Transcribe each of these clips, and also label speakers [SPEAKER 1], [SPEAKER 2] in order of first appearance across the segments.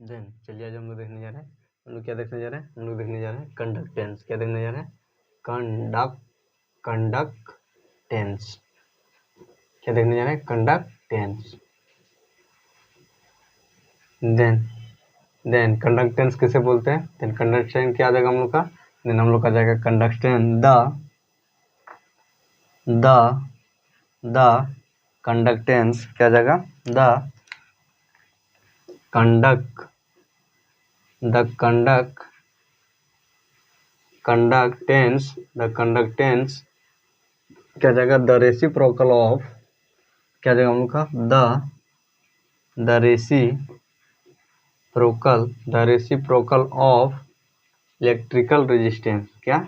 [SPEAKER 1] Then चलिए आज हम लोग देखने जा रहे हैं, हम लोग क्या देखने जा रहे हैं, हम लोग देखने जा रहे हैं कंडक्टेंस। क्या देखने जा रहे हैं? कंडक्टेंस। क्या देखने जा रहे हैं? कंडक्टेंस। देन कंडक्टेंस किसे बोलते हैं? देन कंडक्टेंस क्या आ जाएगा हम लोग का? देन हम लोग का जाएगा कंडक्टेंस द कंडक्टेंस। क्या जाएगा? द कंडक्टेंस क्या जाएगा? The reciprocal of. क्या जाएगा हम लोग का? The reciprocal of electrical resistance. क्या?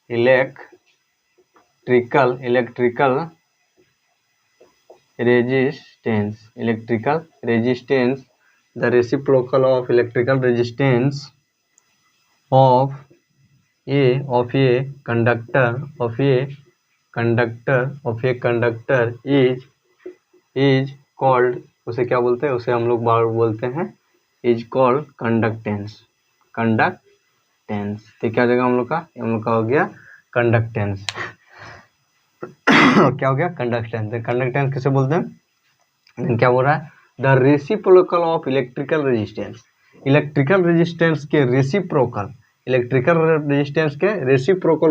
[SPEAKER 1] Electrical resistance the reciprocal of electrical resistance of a conductor is called, उसे क्या बोलते हैं? उसे हम लोग बोलते हैं is called कंडक्टेंस। तो क्या हो जाएगा हम लोग का? हम लोग का हो गया कंडक्टेंस। क्या हो गया? कंडक्टेंस। कंडक्टेंस किसे बोलते हैं? क्या बोल रहा है? The reciprocal of electrical resistance. Electrical resistance के रेसिप्रोकल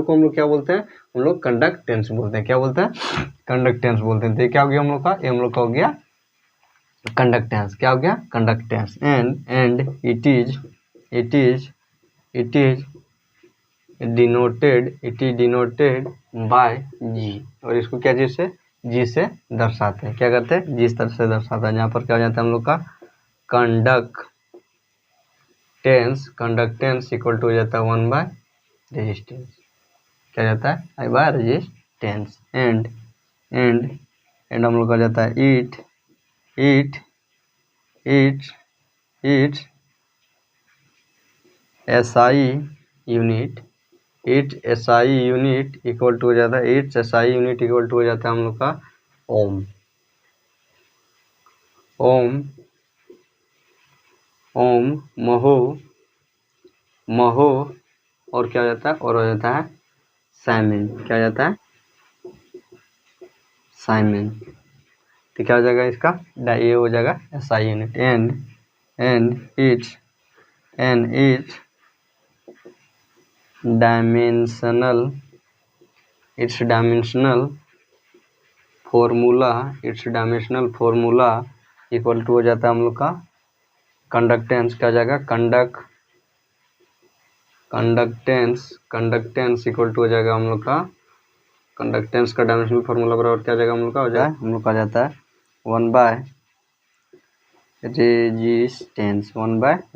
[SPEAKER 1] को हम लोग क्या बोलते हैं? हम लोग कंडक्टेंस बोलते हैं। क्या बोलते हैं? कंडक्टेंस बोलते हैं। तो क्या हो गया हम लोग का? हम लोग का हो गया कंडक्टेंस। क्या हो गया? Conductance. And it is denoted by G. और इसको क्या चीज से? जी से दर्शाते हैं। क्या करते हैं? जी इस तरह से दर्शाता है। यहाँ पर क्या हो जाता है हम लोग का? कंडक्टेंस इक्वल टू हो जाता है 1 बाय रेजिस्टेंस। क्या जाता है? आई बाय रेजिस्टेंस। एंड हम लोग का जाता है it SI unit equal to हो जाता है हम लोग का ओम। महो और क्या हो जाता है? और हो जाता है साइमन। क्या हो जाता है? साइमन। तो क्या हो जाएगा इसका? ये हो जाएगा SI unit. And it's dimensional formula equal to हो जाता है हम लोग का कंडक्टेंस। क्या जाएगा? कंडक्टेंस इक्वल टू हो जाएगा हम लोग का कंडक्टेंस का डायमेंशनल फॉर्मूला बराबर क्या जाएगा हम लोग का? हो जाए हम लोग का जाता है 1 बाय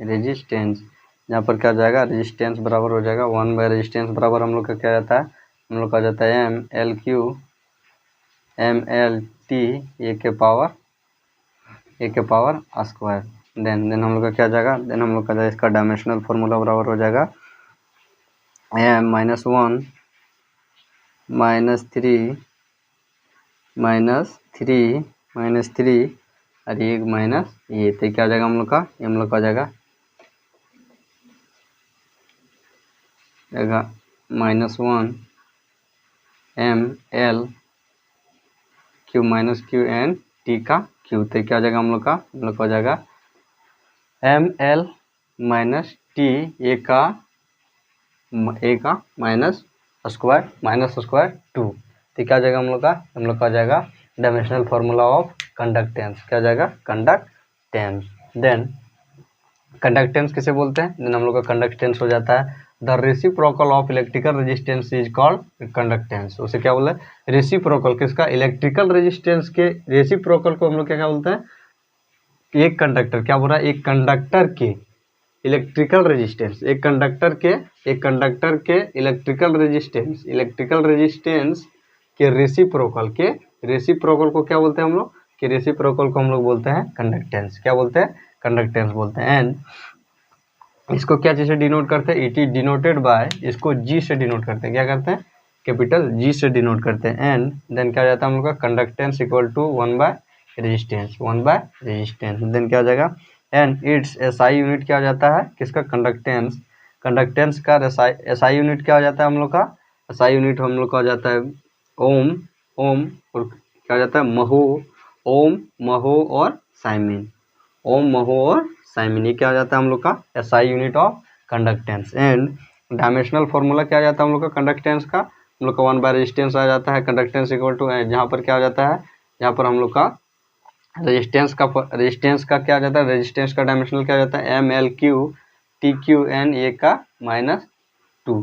[SPEAKER 1] रेजिस्टेंस। यहाँ पर क्या जाएगा? रेजिस्टेंस बराबर हो जाएगा 1 बाय रेजिस्टेंस बराबर हम लोग का क्या जाता है? हम लोग का जाता है MLT ए के पावर स्क्वायर। देन हम लोग का क्या जाएगा? देन हम लोग का इसका डायमेंशनल फॉर्मूला बराबर हो जाएगा M -1 -3 और एक माइनस ये। तो क्या हो जाएगा हम लोग का? हम लोग का हो जाएगा -1 ML Q एन टी का Q। तो क्या हो जाएगा हम लोग का? हम लोग का हो जाएगा ML -T ए का माइनस स्क्वायर 2। तो क्या हो जाएगा हम लोग का? हम लोग का हो जाएगा डायमेंशनल फॉर्मूला ऑफ कंडक्टेंस। क्या हो जाएगा? कंडक्टेंस। देन कंडक्टेंस किसे बोलते हैं? देन हम लोग का कंडक्टेंस हो जाता है the reciprocal of electrical resistance is called conductance. उसे क्या बोलते हैं? रेसिप्रोकल किसका? इलेक्ट्रिकल रेजिस्टेंस के रेसिप्रोकल को हम लोग क्या बोलते हैं? एक कंडक्टर। क्या बोल रहा है? एक कंडक्टर के इलेक्ट्रिकल रेजिस्टेंस इलेक्ट्रिकल रेजिस्टेंस के रेसिप्रोकल को क्या बोलते हैं हम लोग? कि रेसिप्रोकल को हम लोग बोलते हैं कंडक्टेंस। क्या बोलते हैं? कंडक्टेंस बोलते हैं। एंड इसको क्या चीज से डिनोट करते हैं? इट इज डिनोटेड बाय, इसको जी से डिनोट करते हैं। क्या करते हैं? कैपिटल जी से डिनोट करते हैं। एंड देन क्या हो जाता है हम लोग का? Conductance equal to 1 by resistance. Then क्या हो जाएगा? एंड इट्स एसआई यूनिट क्या हो जाता है, किसका, कंडक्टेंस। कंडक्टेंस का एसआई यूनिट क्या हो जाता है हम लोग का, एसआई यूनिट हम लोग का हो जाता है ओम। ओम और क्या हो जाता है, महो। ओम, महो और साइमिन। ओम, महो और साइमिन, ये क्या हो जाता है हम लोग का SI unit of conductance. And dimensional formula क्या आ जाता है हम लोग का कंडक्टेंस का, हम लोग का 1/रेजिस्टेंस आ जाता है। कंडक्टेंस इक्वल टू, जहाँ पर क्या हो जाता है, यहाँ पर हम लोग का रेजिस्टेंस का क्या आ जाता है, रेजिस्टेंस का डायमेंशनल क्या आ जाता है, M L Q T Q N A का -2।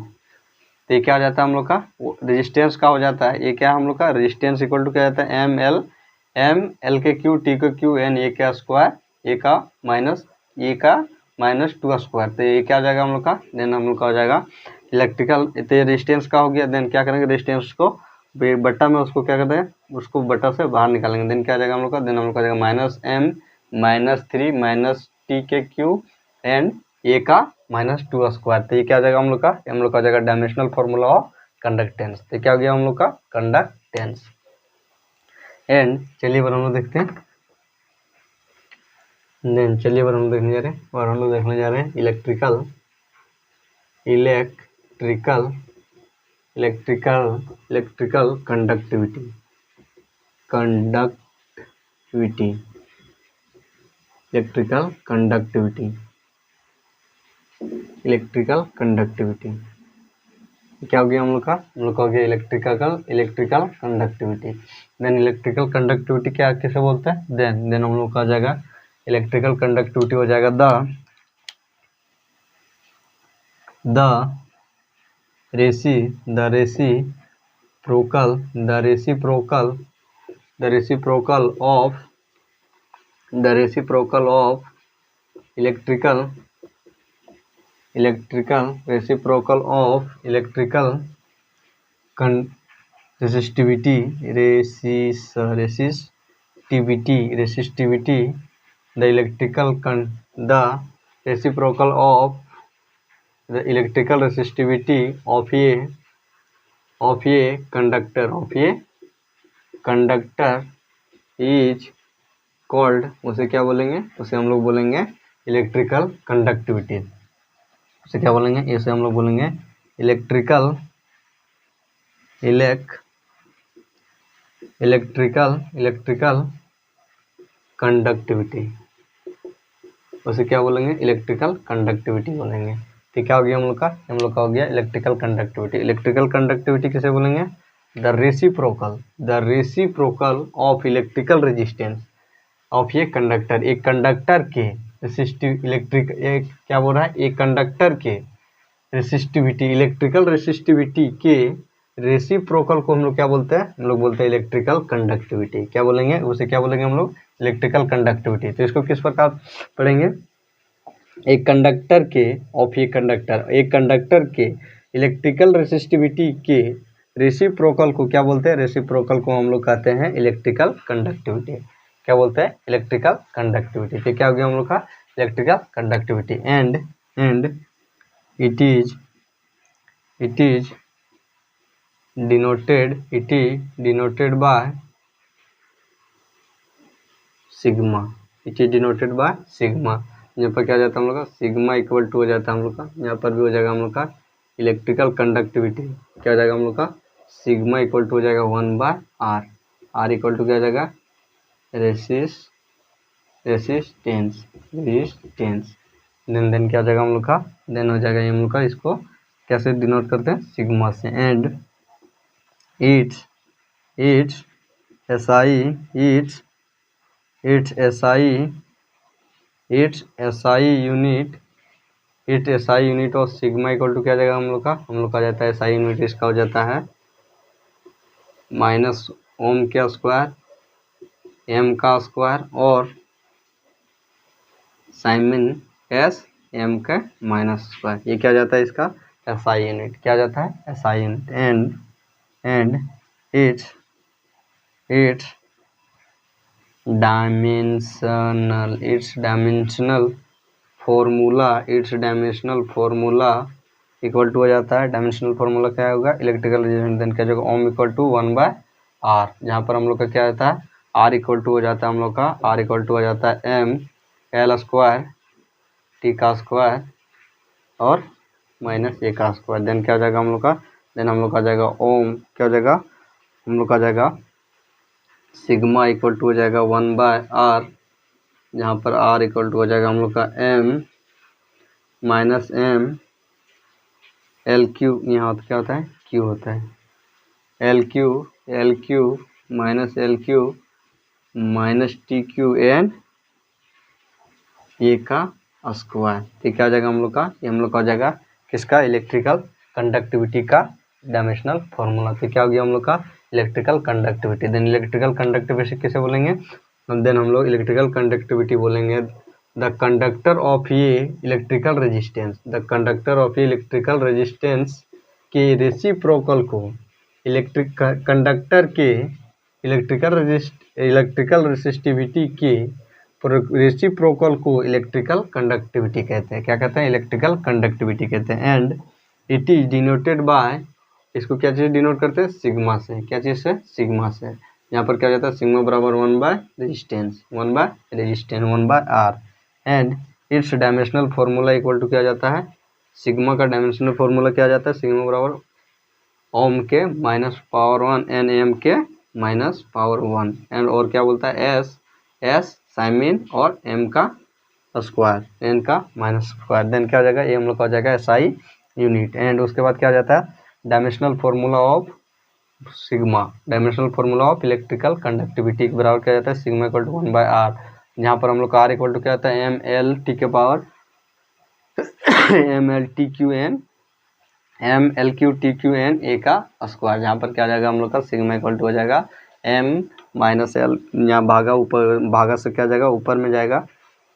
[SPEAKER 1] तो ये क्या हो जाता है हम लोग का रेजिस्टेंस का हो जाता है, ये क्या हम लोग का रेजिस्टेंस इक्वल टू क्या जाता है, एम एल के क्यू टी के क्यू एन ए का स्क्वायर, ए का -2 स्क्वायर। तो ये क्या हो जाएगा हम लोग का, देन हम लोग का हो जाएगा इलेक्ट्रिकल। तो ये रेजिस्टेंस का हो गया, देन क्या करेंगे, रेजिस्टेंस को बट्टा में उसको क्या करते हैं, उसको बट्टा से बाहर निकालेंगे, देन क्या आ जाएगा हम लोग का, देन हम लोग का जाएगा -m-3 -t के क्यू एंड ए का -2 स्क्वायर। तो ये क्या आ जाएगा हम लोग का, हो जाएगा डायमेंशनल फॉर्मूला ऑफ कंडक्टेंस। तो क्या हो गया हम लोग का कंडक्टेंस। एंड चलिए बार हम लोग देखते हैं, देन चलिए बार हम लोग देखने जा रहे हैं, और हम लोग देखने जा रहे हैं इलेक्ट्रिकल कंडक्टिविटी। इलेक्ट्रिकल कंडक्टिविटी क्या हो गया हम लोग का, हो गया electrical conductivity. Then electrical conductivity क्या किसे बोलते हैं, देन हम लोग का आ जाएगा इलेक्ट्रिकल कंडक्टिविटी हो जाएगा the reciprocal of electrical resistivity, the reciprocal of the electrical resistivity of a conductor is called, उसे क्या बोलेंगे, उसे हम लोग बोलेंगे इलेक्ट्रिकल कंडक्टिविटी। उसे क्या बोलेंगे, इसे हम लोग बोलेंगे इलेक्ट्रिकल कंडक्टिविटी। उसे क्या बोलेंगे, इलेक्ट्रिकल कंडक्टिविटी बोलेंगे। तो क्या हो गया हम लोग का हो गया इलेक्ट्रिकल कंडक्टिविटी। इलेक्ट्रिकल कंडक्टिविटी किसे बोलेंगे, the reciprocal of electrical resistance of ये कंडक्टर, एक कंडक्टर के क्या बोल रहा है, एक कंडक्टर के रेसिस्टिविटी, इलेक्ट्रिकल रेसिस्टिविटी के रेसिप्रोकल को हम लोग क्या बोलते हैं, हम लोग बोलते हैं इलेक्ट्रिकल कंडक्टिविटी। क्या बोलेंगे, उसे क्या बोलेंगे हम लोग, इलेक्ट्रिकल कंडक्टिविटी। तो इसको किस प्रकार पढ़ेंगे, एक कंडक्टर के इलेक्ट्रिकल रेसिस्टिविटी के रेसिप्रोकल को क्या बोलते हैं, रेसिप्रोकल को हम लोग कहते हैं इलेक्ट्रिकल कंडक्टिविटी। क्या बोलते हैं, इलेक्ट्रिकल कंडक्टिविटी। तो क्या हो गया हम लोग का electrical conductivity. And it is denoted by sigma। यहाँ पर क्या जाता है हम लोग का, सिग्मा इक्वल टू हो जाता है हम लोग का, यहाँ पर भी हो जाएगा हम लोग का इलेक्ट्रिकल कंडक्टिविटी क्या हो जाएगा हम लोग का, सिग्मा इक्वल टू हो जाएगा 1/r। r इक्वल टू क्या हो जाएगा, रेसिस्टेंस। देन क्या हो जाएगा हम लोग का, देन हो जाएगा हम लोग का, इसको कैसे डिनोट करते हैं, सिग्मा से। एंड इट्स SI यूनिट और सिग्मा इक्वल टू क्या जाएगा हम लोग का आ जाता है SI यूनिट, इसका हो जाता है माइनस ओम का स्क्वायर, m का स्क्वायर और साइमिन एस m का माइनस स्क्वायर। ये क्या जाता है इसका SI यूनिट, क्या जाता है SI unit. And it's dimensional formula equal to हो जाता है, डायमेंशनल फॉर्मूला क्या होगा, इलेक्ट्रिकल रेजिस्टेंस देन क्या होगा, ओम इक्वल टू 1/r, जहाँ पर हम लोग का क्या आता है r इक्वल टू हो जाता है हम लोग का, r इक्वल टू हो जाता है m एल स्क्वायर टी का स्क्वायर और माइनस ए का स्क्वायर। देन क्या हो जाएगा हम लोग का, देन हम लोग का जाएगा ओम, क्या हो जाएगा हम लोग का जाएगा सिग्मा इक्वल टू हो जाएगा 1/r, जहाँ पर r इक्वल टू हो जाएगा हम लोग का m minus m L Q, यहाँ क्या होता है q होता है, L Q minus L Q minus T Q N A का स्क्वायर। ठीक क्या हो जाएगा हम लोग का, ये हम लोग का हो जाएगा किसका, इलेक्ट्रिकल कंडक्टिविटी का डायमेंशनल फॉर्मूला। तो क्या हो गया हम लोग का electrical conductivity. Then electrical conductivity किसे बोलेंगे, देन हम लोग इलेक्ट्रिकल कंडक्टिविटी बोलेंगे द कंडक्टर ऑफ ये electrical resistance, the conductor of ये इलेक्ट्रिकल रेजिस्टेंस के रेसिप्रोकल को इलेक्ट्रिक कंडक्टर के इलेक्ट्रिकल रेसिस्टिविटी के रेसिप्रोकल को इलेक्ट्रिकल कंडक्टिविटी कहते हैं। क्या कहते हैं, इलेक्ट्रिकल कंडक्टिविटी कहते हैं। And it is denoted by, इसको क्या चीज़ डिनोट करते हैं, सिग्मा से। क्या चीज़ से, सिग्मा से। यहाँ पर क्या जाता है, सिग्मा बराबर 1/रेजिस्टेंस 1/r and it's dimensional formula equal to क्या जाता है, सिग्मा का डायमेंशनल फॉर्मूला क्या जाता है, सिग्मा बराबर ओम के -1 एन एम के -1 एंड और क्या बोलता है एस साइमिन और एम का स्क्वायर एन का -स्क्वायर। देन क्या हो जाएगा, ये हम लोग का हो जाएगा एसआई यूनिट। एंड उसके बाद क्या हो जाता है, dimensional formula of sigma, dimensional formula of electrical conductivity के बराबर क्या जाता है, सिग्मा इक्वल टू 1/r, जहाँ पर हम लोग का r इक्वल टू क्या आता है, एम एल टी के power M L Q T Q N A का स्क्वायर, जहाँ पर क्या आ जाएगा हम लोग का सिग्मा इक्वल टू हो जाएगा m माइनस एल, यहाँ भागा ऊपर, भागा से क्या जाएगा ऊपर में जाएगा,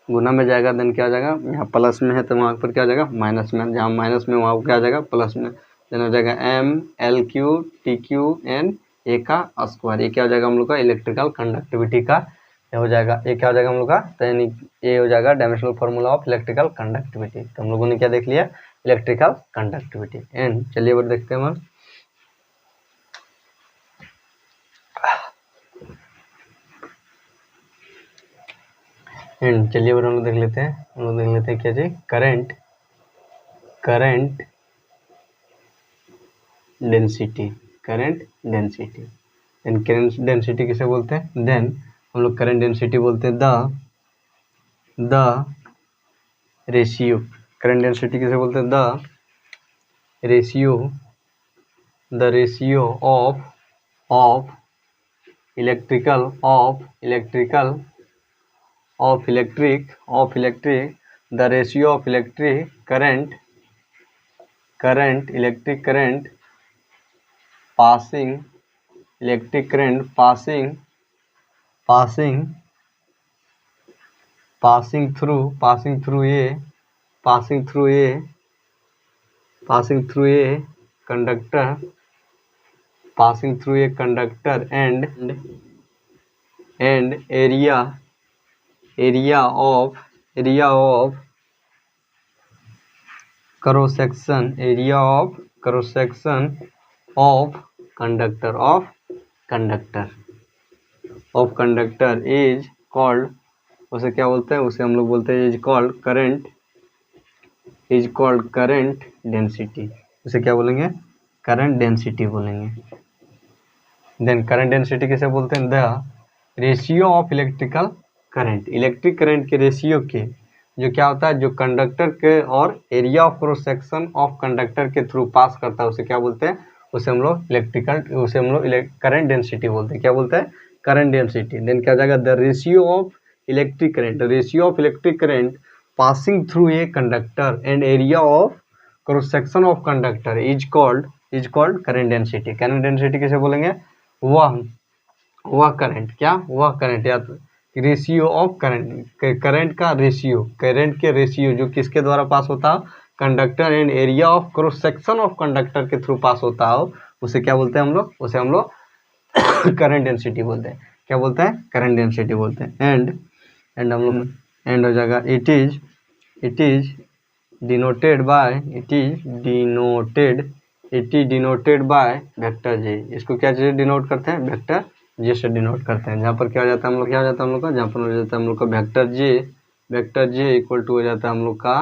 [SPEAKER 1] गुना में जाएगा, देन क्या हो जाएगा, यहाँ प्लस में है तो वहाँ पर क्या हो जाएगा माइनस में, जहाँ माइनस में वहाँ क्या आ जाएगा प्लस में, देन हो जाएगा m L Q T Q N A का स्क्वायर। ये क्या हो जाएगा हम लोग का इलेक्ट्रिकल कंडक्टिविटी का हो जाएगा, ये क्या हो जाएगा हम लोग का, तो ये हो जाएगा dimensional formula of electrical conductivity. तो हम लोगों ने क्या देख लिया, इलेक्ट्रिकल कंडक्टिविटी। एंड चलिए अब देखते हैं हम चलिए हम लोग देख लेते हैं, क्या चीज, करंट डेंसिटी, करंट डेंसिटी किसे बोलते हैं, देन हम लोग करंट डेंसिटी बोलते हैं द रेशियो, करंट डेंसिटी किसे बोलते हैं, the ratio of electric the ratio of electric current passing through a conductor and area of cross section of conductor is called, उसे क्या बोलते हैं, उसे हम लोग बोलते हैं इज कॉल्ड करंट डेंसिटी। उसे क्या बोलेंगे, करंट डेंसिटी बोलेंगे। देन करंट डेंसिटी किसे बोलते हैं, the ratio of electric current के रेशियो के जो क्या होता है, जो कंडक्टर के और area of cross section of conductor के थ्रू पास करता है, उसे क्या बोलते हैं, उसे हम लोग करंट डेंसिटी बोलते हैं। क्या बोलते हैं, करंट डेंसिटी। देन क्या हो जाएगा, the ratio of electric current passing through a conductor and area of cross section of conductor is called current density. Current density किसे बोलेंगे, वह करंट, क्या वह करंट या रेशियो ऑफ करंट के रेशियो जो किसके द्वारा पास होता है, conductor and area of cross section of conductor के थ्रू पास होता हो, उसे क्या बोलते हैं हम लोग, उसे हम लोग करंट डेंसिटी बोलते हैं। क्या बोलते हैं, करंट डेंसिटी बोलते हैं। एंड हम लोग एंड हो जाएगा, it is denoted by vector J. इसको क्या चीज़ डिनोट करते हैं, वेक्टर जे से डिनोट करते हैं। जहाँ पर क्या हो जाता है हम लोग, क्या हो जाता है हम लोग का, जहाँ पर हो जाता है हम लोग का vector J vector J equal to हो जाता है हम लोग का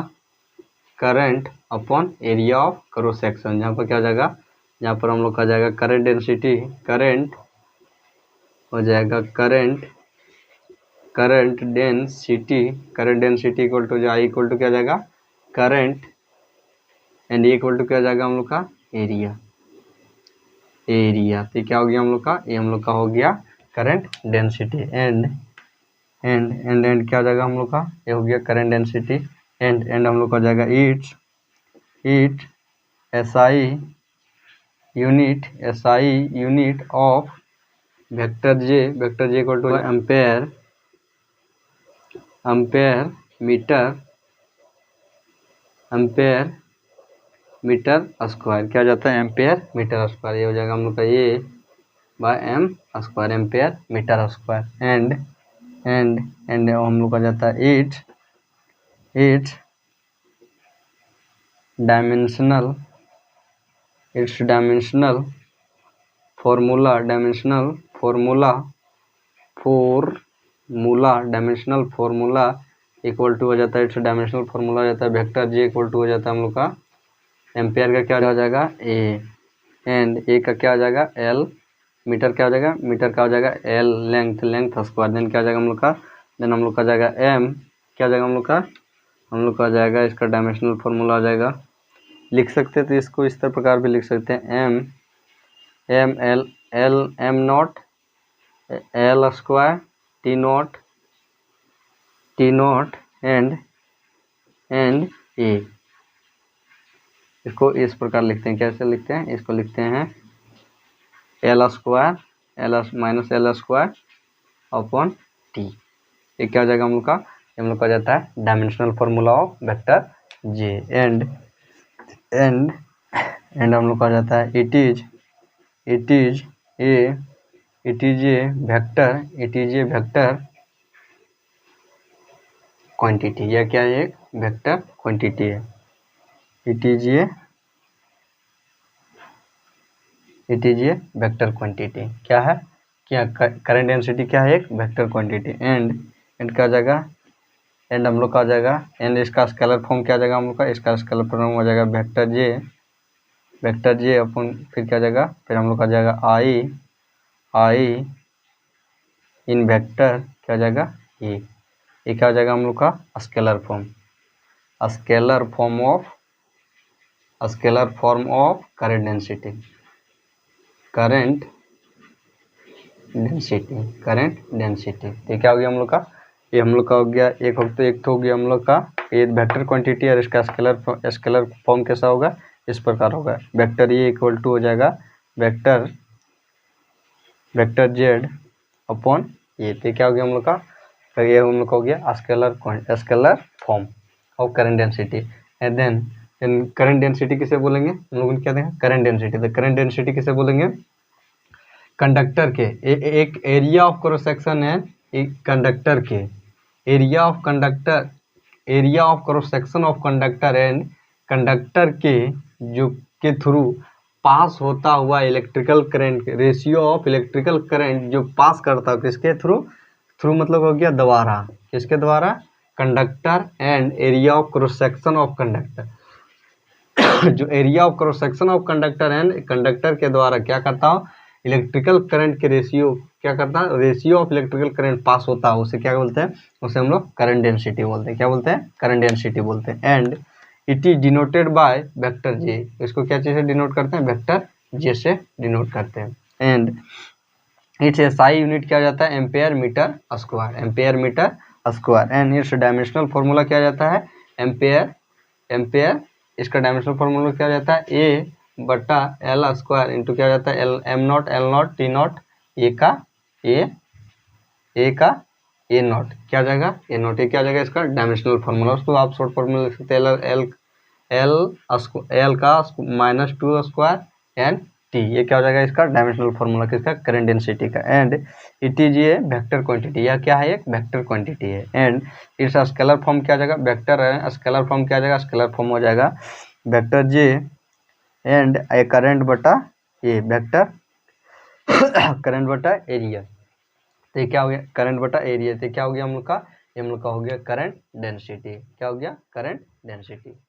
[SPEAKER 1] current upon area of cross section. यहाँ पर क्या हो जाएगा, यहाँ पर हम लोग का जाएगा करंट डेंसिटी, करंट हो जाएगा करंट डेंसिटी इक्वल टू जो आई इक्वल टू क्या जाएगा current and A equal to क्या जाएगा हम लोग का एरिया। तो क्या हो गया हम लोग का, ये हम लोग का हो गया करंट डेंसिटी एंड क्या हो जाएगा हम लोग का, ये हो गया करंट डेंसिटी एंड हम लोग का जाएगा it SI unit of vector J equal to ampere metre square. क्या जाता है एम्पेयर मीटर स्क्वायर, ये हो जाएगा हम लोग का ये by M square ampere metre square and हम लोग का जाता है it's dimensional formula equal to हो जाता है, इट्स डायमेंशनल फॉर्मूला हो जाता है वेक्टर जे इक्वल टू हो जाता है हम लोग का एम्पेयर का क्या हो जाएगा ए एंड ए का क्या हो जाएगा एल, मीटर क्या हो जाएगा, मीटर का हो जाएगा एल लेंथ स्क्वायर, देन क्या हो जाएगा हम लोग का, देन हम लोग का जाएगा एम, क्या हो जाएगा हम लोग का जाएगा इसका डायमेंशनल फॉर्मूला हो जाएगा, लिख सकते हैं तो इसको इस तरह प्रकार भी लिख सकते हैं M naught L square T naught and A. इसको इस प्रकार लिखते हैं, कैसे लिखते हैं, इसको लिखते हैं एल स्क्वायर अपॉन टी। ये क्या हो जाएगा हम लोग का जाता है dimensional formula of vector J and हम लोग का जाता है it is a vector quantity. यह क्या है, एक वेक्टर क्वांटिटी है। It is a vector quantity क्या है, क्या करंट डेंसिटी क्या है, एक वेक्टर क्वांटिटी एंड क्या जाएगा, एंड हम लोग का जाएगा एंड इसका स्केलर फॉर्म क्या जाएगा हम लोग का, इसका स्केलर फॉर्म हो जाएगा वेक्टर जे अपन फिर क्या जाएगा, फिर हम लोग का जाएगा आई इन वेक्टर क्या जाएगा ये क्या हो जाएगा हम लोग का scalar form of current density तो क्या हो गया हम लोग का, ये हम लोग का हो गया एक तो हो गया हम लोग का ये वेक्टर क्वांटिटी और इसका स्केलर फॉर्म कैसा होगा, इस प्रकार होगा वेक्टर ये इक्वल टू हो जाएगा वेक्टर जेड अपॉन ये। तो क्या हो गया हम लोग का, तो ये हम लोग का हो गया scalar form of current density and then current density किसे बोलेंगे हम लोग, क्या देंगे करंट डेंसिटी। तो करंट डेंसिटी किसे बोलेंगे, कंडक्टर के एक एरिया ऑफ क्रॉस सेक्शन है, एक कंडक्टर के area of cross section of conductor and conductor के जो के थ्रू पास होता हुआ electrical current, ratio of electrical current जो पास करता है किसके थ्रू मतलब हो गया द्वारा, किसके द्वारा, conductor and area of cross section of conductor जो area of cross section of conductor and conductor के द्वारा क्या करता हो, इलेक्ट्रिकल करंट के रेशियो क्या करता है, ratio of electrical current pass होता है, उसे क्या बोलते हैं, उसे हम लोग करंट डेंसिटी बोलते हैं। क्या बोलते हैं, करंट डेंसिटी बोलते हैं and it is denoted by vector J. इसको क्या चीज़ से डिनोट करते हैं, वेक्टर जे से डिनोट करते हैं एंड इट्स एसआई यूनिट क्या जाता है, ampere metre square and it's dimensional formula क्या जाता है, एम्पेयर इसका डायमेंशनल फॉर्मूला क्या जाता है, ए बटा एल स्क्वायर इंटू क्या जाता है am not T not a का ए नॉट क्या जाएगा ए नॉट, ये क्या जाएगा इसका डायमेंशनल फार्मूला। उसको आप शॉर्ट फार्मूला लिख सकते हैं एल का -2 स्क्वायर एंड टी, ये क्या हो जाएगा इसका डायमेंशनल फार्मूला किसका, करंट डेंसिटी का एंड इट इज ये वेक्टर क्वांटिटी, यह क्या है, एक वेक्टर क्वांटिटी है एंड इट्स स्केलर फॉर्म क्या जाएगा, वेक्टर है, स्केलर फॉर्म क्या जाएगा, स्केलर फॉर्म हो जाएगा vector J and A current बटा ए वेक्टर करंट बटा एरिया। तो क्या हो गया करंट बटा एरिया, तो क्या हो गया हम लोग का, ये हम लोग का हो गया करंट डेंसिटी। क्या हो गया? Current density.